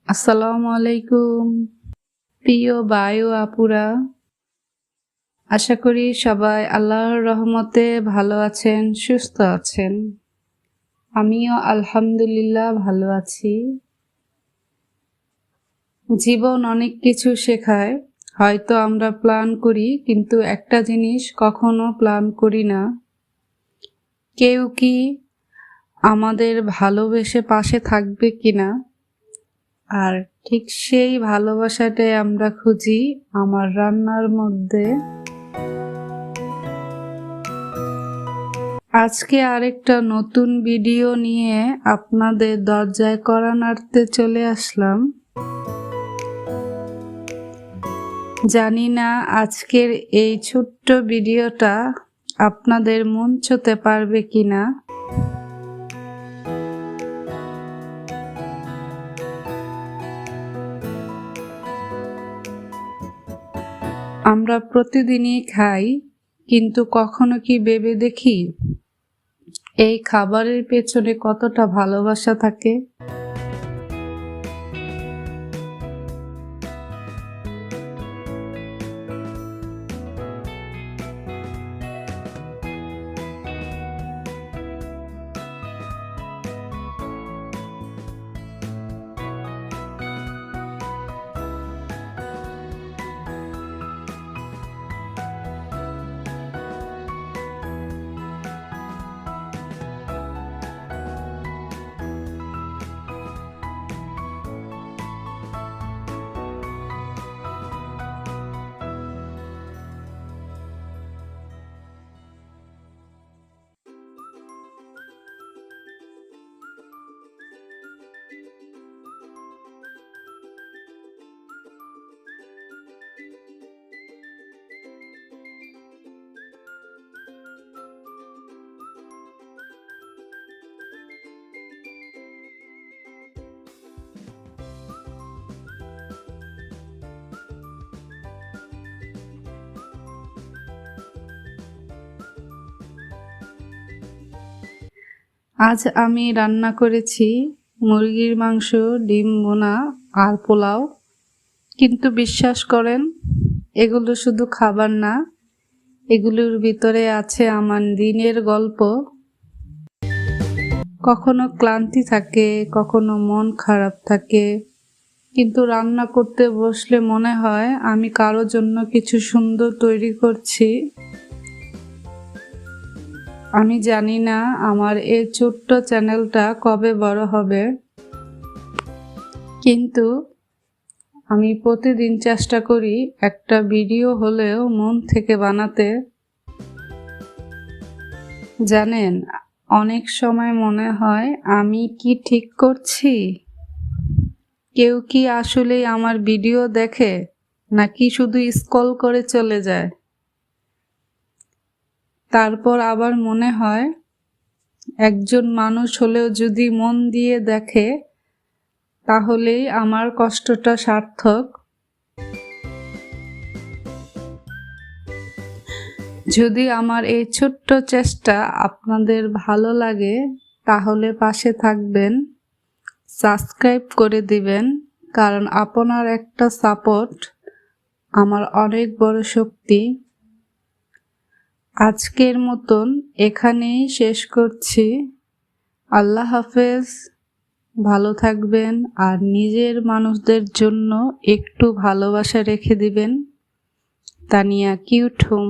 আসসালামু আলাইকুম প্রিয় ভাই ও আপুরা, আশা করি সবাই আল্লাহর রহমতে ভালো আছেন, সুস্থ আছেন। আমিও আলহামদুলিল্লাহ ভালো আছি। জীবন অনেক কিছু শেখায়। হয়তো আমরা প্ল্যান করি, কিন্তু একটা জিনিস কখনো প্ল্যান করি না, কেউ কি আমাদের ভালোবেসে পাশে থাকবে কিনা। আর ঠিক সেই ভালোবাসাটাই আমরা খুঁজি আমার রান্নার মধ্যে। আজকে আরেকটা নতুন ভিডিও নিয়ে আপনাদের দরজায় কড়া নাড়তে চলে আসলাম। জানি না আজকের এই ছোট্ট ভিডিওটা আপনাদের মন ছুঁতে পারবে কিনা। আমরা প্রতিদিনই খাই, কিন্তু কখনো কি ভেবে দেখি এই খাবারের পেছনে কতটা ভালোবাসা থাকে। আজ আমি রান্না করেছি মুরগির মাংস, ডিম ভুনা আর পোলাও। কিন্তু বিশ্বাস করেন, এগুলো শুধু খাবার না, এগুলোর ভিতরে আছে আমার দিনের গল্প। কখনো ক্লান্তি থাকে, কখনো মন খারাপ থাকে, কিন্তু রান্না করতে বসলে মনে হয় আমি কারো জন্য কিছু সুন্দর তৈরি করছি। আমি জানি না আমার এই ছোট্ট চ্যানেলটা কবে বড় হবে, কিন্তু আমি প্রতিদিন চেষ্টা করি একটা ভিডিও হলেও মন থেকে বানাতে। জানেন, অনেক সময় মনে হয় আমি কি ঠিক করছি? কেউ কি আসলেই আমার ভিডিও দেখে, নাকি শুধু স্ক্রল করে চলে যায়? তারপর আবার মনে হয় একজন মানুষ হলেও যদি মন দিয়ে দেখে, তাহলেই আমার কষ্টটা সার্থক। যদি আমার এই ছোট্ট চেষ্টা আপনাদের ভালো লাগে, তাহলে পাশে থাকবেন, সাবস্ক্রাইব করে দিবেন, কারণ আপনার একটা সাপোর্ট আমার অনেক বড় শক্তি। আজকের মতন এখানেই শেষ করছি। আল্লাহ হাফেজ, ভালো থাকবেন আর নিজের মানুষদের জন্য একটু ভালোবাসা রেখে দিবেন। Tania cute home.